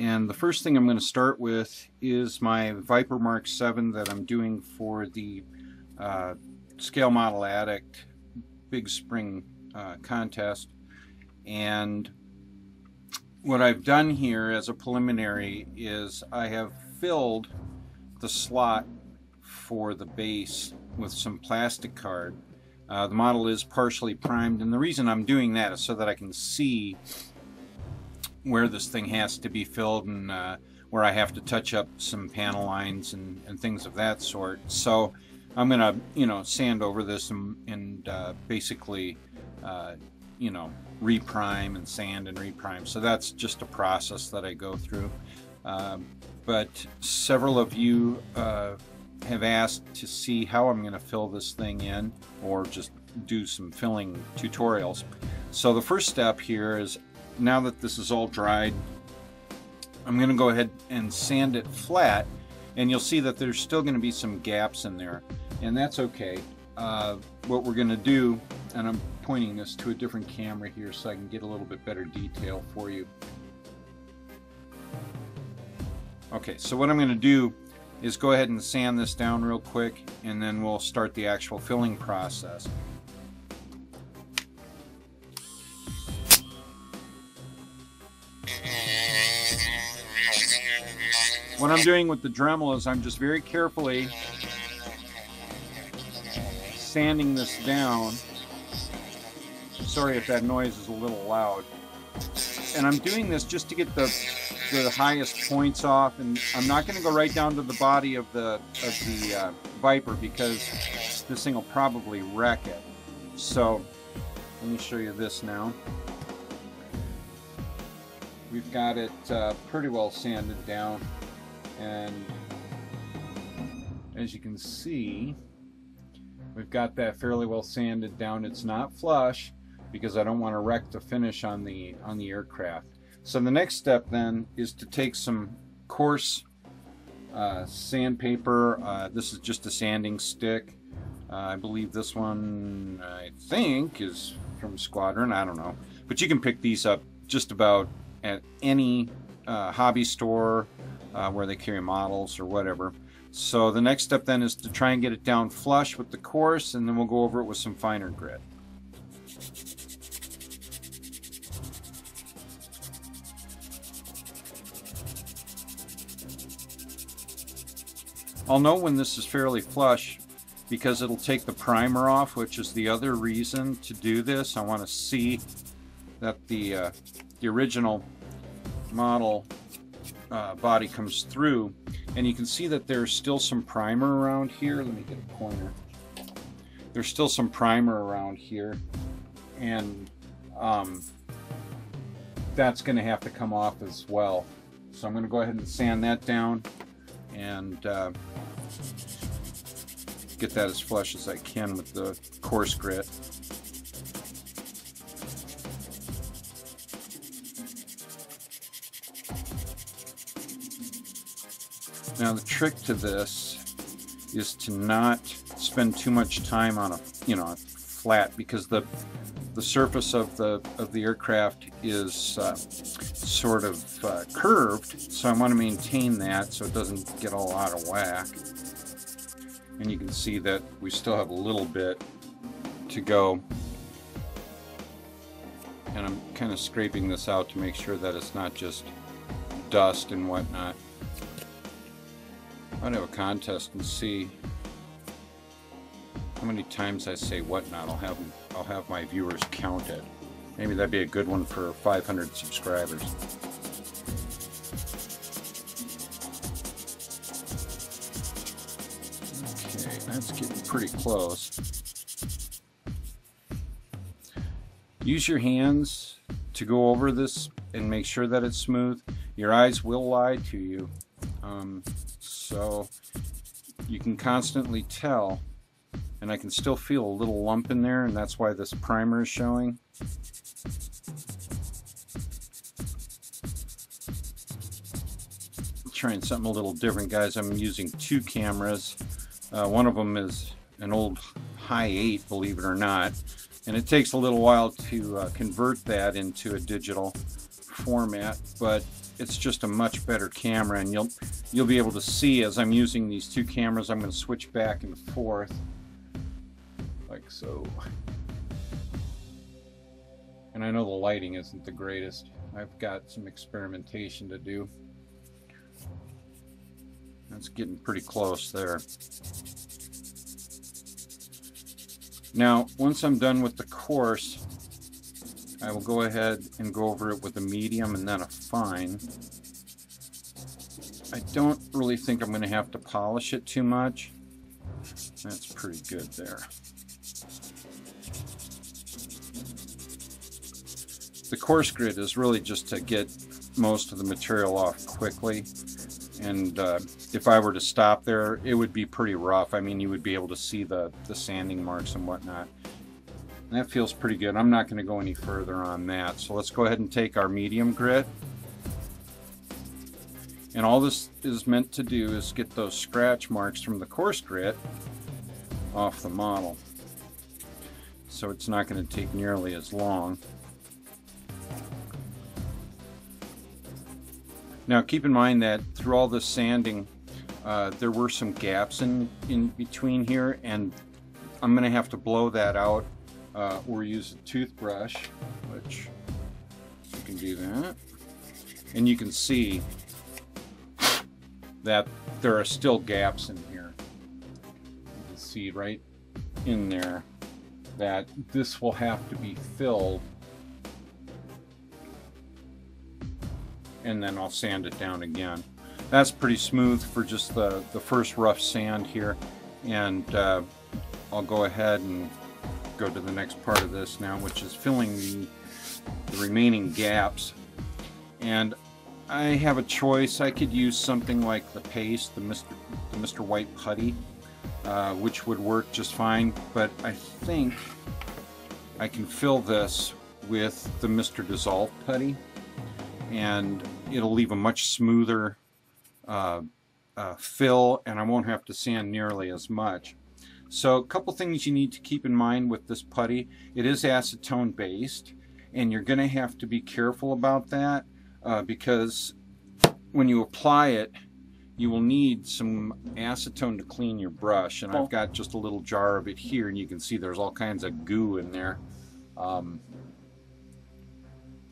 And the first thing I'm going to start with is my Viper Mark 7 that I'm doing for the Scale Model Addict Big Spring contest. And what I've done here as a preliminary is I have filled the slot for the base with some plastic card. The model is partially primed, and the reason I'm doing that is so that I can see where this thing has to be filled and where I have to touch up some panel lines and things of that sort. So I'm gonna, sand over this and basically, reprime and sand and reprime. So that's just a process that I go through. But several of you have asked to see how I'm going to fill this thing in, or just do some filling tutorials. So the first step here is, now that this is all dried, I'm going to go ahead and sand it flat, and you'll see that there's still going to be some gaps in there, and that's okay. What we're going to do, and I'm pointing this to a different camera here so I can get a little bit better detail for you. Okay, so what I'm going to do is go ahead and sand this down real quick, and then we'll start the actual filling process. What I'm doing with the Dremel is I'm just very carefully sanding this down. Sorry if that noise is a little loud. And I'm doing this just to get the highest points off, and I'm not going to go right down to the body of the Viper, because this thing will probably wreck it. So let me show you this now. We've got it pretty well sanded down, and as you can see, we've got that fairly well sanded down. It's not flush because I don't want to wreck the finish on the aircraft. So the next step then is to take some coarse sandpaper. This is just a sanding stick. I believe this one, I think, is from Squadron. I don't know. But you can pick these up just about at any hobby store where they carry models or whatever. So the next step then is to try and get it down flush with the coarse, and then we'll go over it with some finer grit. I'll know when this is fairly flush because it'll take the primer off, which is the other reason to do this. I want to see that the original model body comes through, and you can see that there's still some primer around here. Let me get a pointer. There's still some primer around here, and that's going to have to come off as well. So I'm going to go ahead and sand that down and get that as flush as I can with the coarse grit. Now the trick to this is to not spend too much time on a flat, because the surface of the aircraft is sort of curved, so I want to maintain that so it doesn't get all out of whack. And you can see that we still have a little bit to go, and I'm kind of scraping this out to make sure that it's not just dust and whatnot. I'd have a contest and see how many times I say whatnot. I'll have my viewers count it. Maybe that'd be a good one for 500 subscribers. Okay, that's getting pretty close. Use your hands to go over this and make sure that it's smooth. Your eyes will lie to you. So you can constantly tell, and I can still feel a little lump in there, and that's why this primer is showing. I'm trying something a little different, guys. I'm using two cameras. One of them is an old high 8, believe it or not, and it takes a little while to convert that into a digital format, but it's just a much better camera, and you'll be able to see as I'm using these two cameras. I'm going to switch back and forth like so. And I know the lighting isn't the greatest. I've got some experimentation to do. That's getting pretty close there. Now, once I'm done with the coarse, I will go ahead and go over it with a medium and then a fine. I don't really think I'm going to have to polish it too much. That's pretty good there. The coarse grit is really just to get most of the material off quickly, and if I were to stop there, it would be pretty rough. I mean, you would be able to see the sanding marks and whatnot. And that feels pretty good. I'm not going to go any further on that. So let's go ahead and take our medium grit. And all this is meant to do is get those scratch marks from the coarse grit off the model. So it's not going to take nearly as long. Now keep in mind that through all this sanding, there were some gaps in between here, and I'm going to have to blow that out or use a toothbrush, which you can do that. And you can see that there are still gaps in here. You can see right in there that this will have to be filled, and then I'll sand it down again. That's pretty smooth for just the first rough sand here, and I'll go ahead and go to the next part of this now, which is filling the remaining gaps. And I have a choice. I could use something like the paste, the Mr. White putty, which would work just fine, but I think I can fill this with the Mr. Dissolve putty, and it'll leave a much smoother fill, and I won't have to sand nearly as much. So a couple things you need to keep in mind with this putty. It is acetone based, and you're going to have to be careful about that because when you apply it, you will need some acetone to clean your brush, and I've got just a little jar of it here, and you can see there's all kinds of goo in there.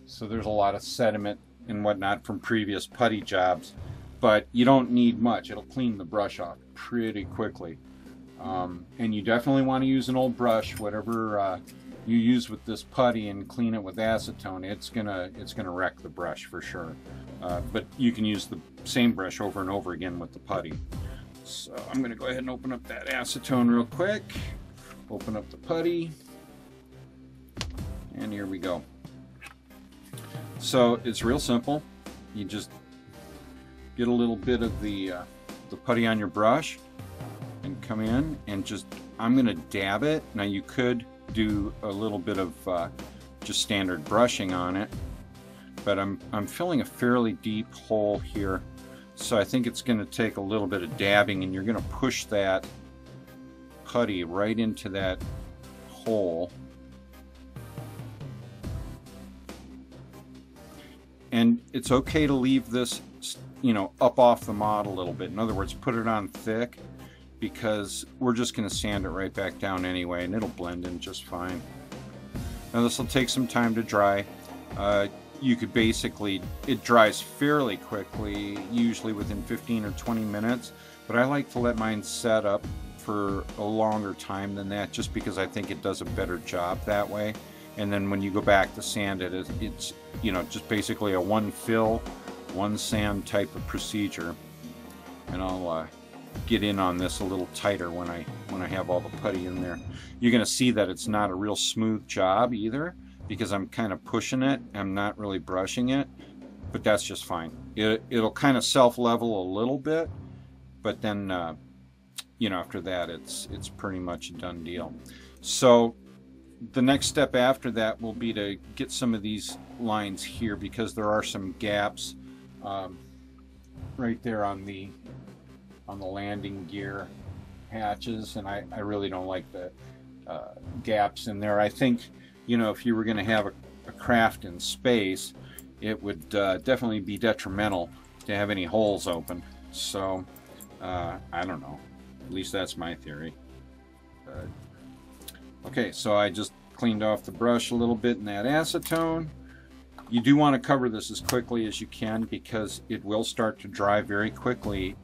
So there's a lot of sediment and whatnot from previous putty jobs, but you don't need much. It'll clean the brush off pretty quickly. And you definitely want to use an old brush. Whatever you use with this putty and clean it with acetone, it's gonna wreck the brush for sure. But you can use the same brush over and over again with the putty. So I'm gonna go ahead and open up that acetone real quick. Open up the putty, and here we go. So it's real simple. You just get a little bit of the putty on your brush and come in and just, I'm going to dab it. Now you could do a little bit of just standard brushing on it, but I'm filling a fairly deep hole here, so I think it's going to take a little bit of dabbing, and you're going to push that putty right into that hole. And it's okay to leave this, you know, up off the model a little bit. In other words, put it on thick, because we're just going to sand it right back down anyway, and it'll blend in just fine. Now this will take some time to dry. You could basically, it dries fairly quickly, usually within 15 or 20 minutes, but I like to let mine set up for a longer time than that, just because I think it does a better job that way. And then when you go back to sand it, it's you know, just basically a one fill, one sand type of procedure. And I'll get in on this a little tighter when I have all the putty in there. You're going to see that it's not a real smooth job either, because I'm kind of pushing it. I'm not really brushing it, but that's just fine. It'll kind of self-level a little bit, but then you know, after that it's pretty much a done deal. So the next step after that will be to get some of these lines here, because there are some gaps right there on the landing gear hatches, and I really don't like the gaps in there. I think, you know, if you were going to have a craft in space, it would definitely be detrimental to have any holes open. So I don't know. At least that's my theory. Okay, so I just cleaned off the brush a little bit in that acetone. You do want to cover this as quickly as you can because it will start to dry very quickly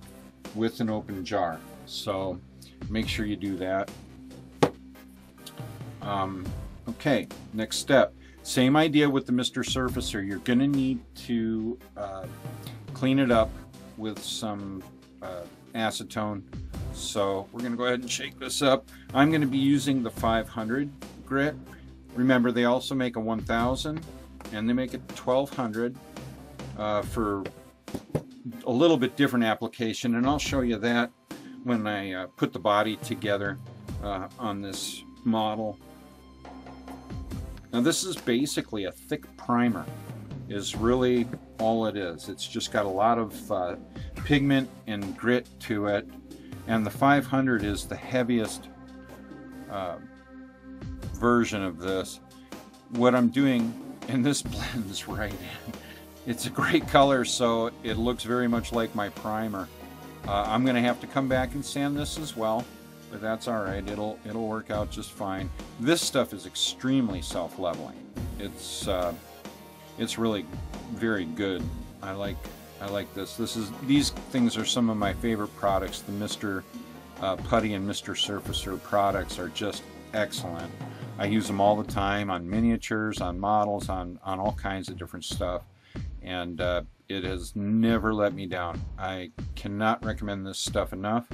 with an open jar. So make sure you do that. Okay, next step. Same idea with the Mr. Surfacer. You're going to need to clean it up with some acetone. So we're going to go ahead and shake this up. I'm going to be using the 500 grit. Remember, they also make a 1000 and they make a 1200 for a little bit different application, and I'll show you that when I put the body together on this model. Now this is basically a thick primer, is really all it is. It's just got a lot of pigment and grit to it, and the 500 is the heaviest version of this. What I'm doing, and this blends right in. It's a great color, so it looks very much like my primer. I'm going to have to come back and sand this as well, but that's all right. It'll work out just fine. This stuff is extremely self-leveling. It's really very good. I like this. These things are some of my favorite products. The Mr. Putty and Mr. Surfacer products are just excellent. I use them all the time on miniatures, on models, on all kinds of different stuff, and it has never let me down. I cannot recommend this stuff enough.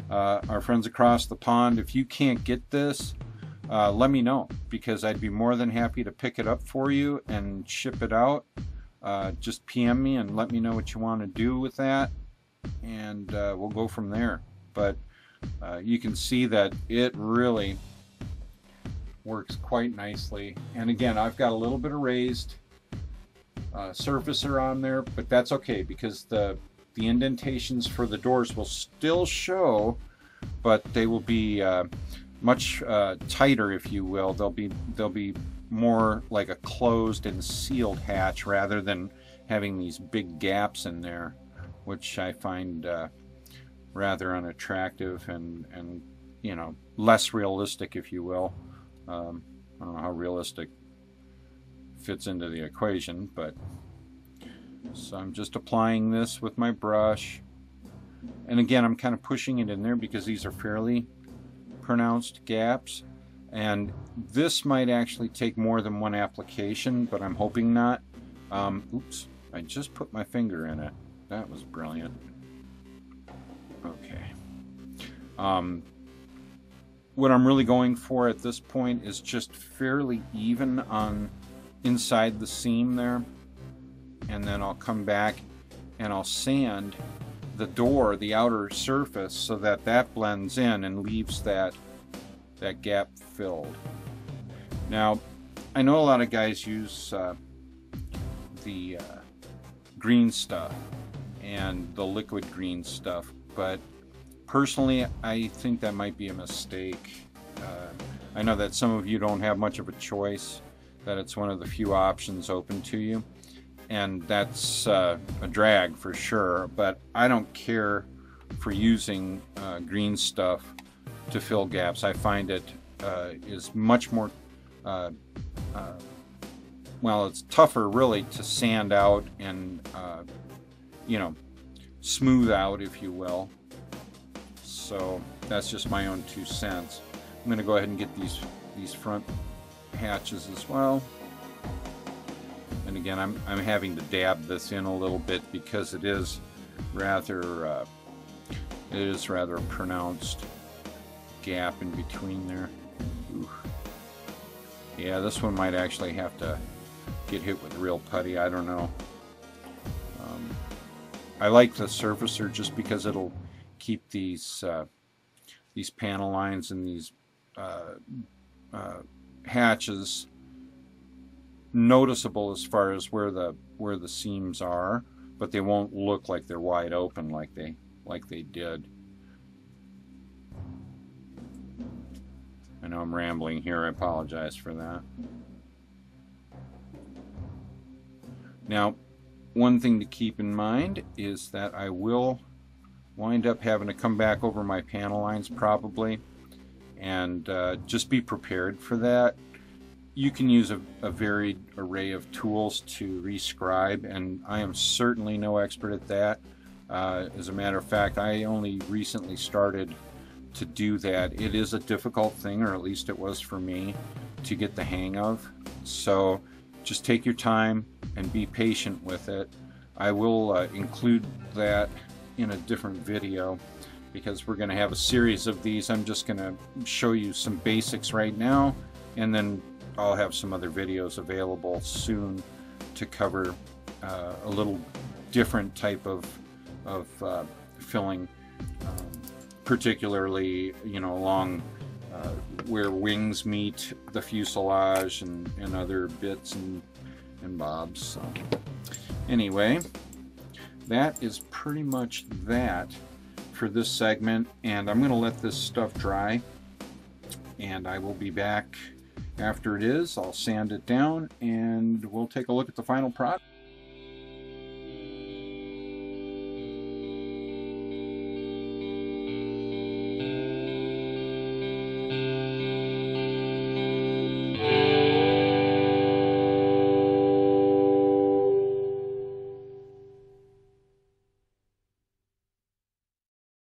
Our friends across the pond, if you can't get this, let me know, because I'd be more than happy to pick it up for you and ship it out. Just PM me and let me know what you want to do with that, and we'll go from there. But you can see that it really works quite nicely. And again, I've got a little bit of raised surfacer on there, but that's okay because the indentations for the doors will still show, but they will be much tighter, if you will. They'll be more like a closed and sealed hatch rather than having these big gaps in there, which I find rather unattractive and you know, less realistic, if you will. I don't know how realistic fits into the equation, but so I'm just applying this with my brush, and again I'm kind of pushing it in there because these are fairly pronounced gaps, and this might actually take more than one application, but I'm hoping not. Oops, I just put my finger in it. That was brilliant. Okay. What I'm really going for at this point is just fairly even on inside the seam there, and then I'll come back and I'll sand the door, the outer surface, so that that blends in and leaves that gap filled. Now, I know a lot of guys use the green stuff and the liquid green stuff, but personally, I think that might be a mistake. I know that some of you don't have much of a choice, that it's one of the few options open to you, and that's a drag for sure, but I don't care for using green stuff to fill gaps. I find it is much more, well, it's tougher really to sand out and, you know, smooth out, if you will. So that's just my own 2 cents. I'm going to go ahead and get these front hatches as well. And again, I'm having to dab this in a little bit because it is rather a pronounced gap in between there. Ooh. Yeah, this one might actually have to get hit with real putty. I don't know. I like the surfacer just because it'll keep these panel lines and these hatches noticeable as far as where the seams are, but they won't look like they're wide open like they did. I know I'm rambling here. I apologize for that. Now, one thing to keep in mind is that I will wind up having to come back over my panel lines probably, and just be prepared for that. You can use a varied array of tools to rescribe, and I am certainly no expert at that. As a matter of fact, I only recently started to do that. It is a difficult thing, or at least it was for me, to get the hang of. So just take your time and be patient with it. I will include that in a different video, because we're going to have a series of these. I'm just going to show you some basics right now, and then I'll have some other videos available soon to cover a little different type of filling, particularly, you know, along where wings meet the fuselage and other bits and bobs. So anyway, that is pretty much that for this segment, and I'm going to let this stuff dry, and I will be back after it is. I'll sand it down and we'll take a look at the final product.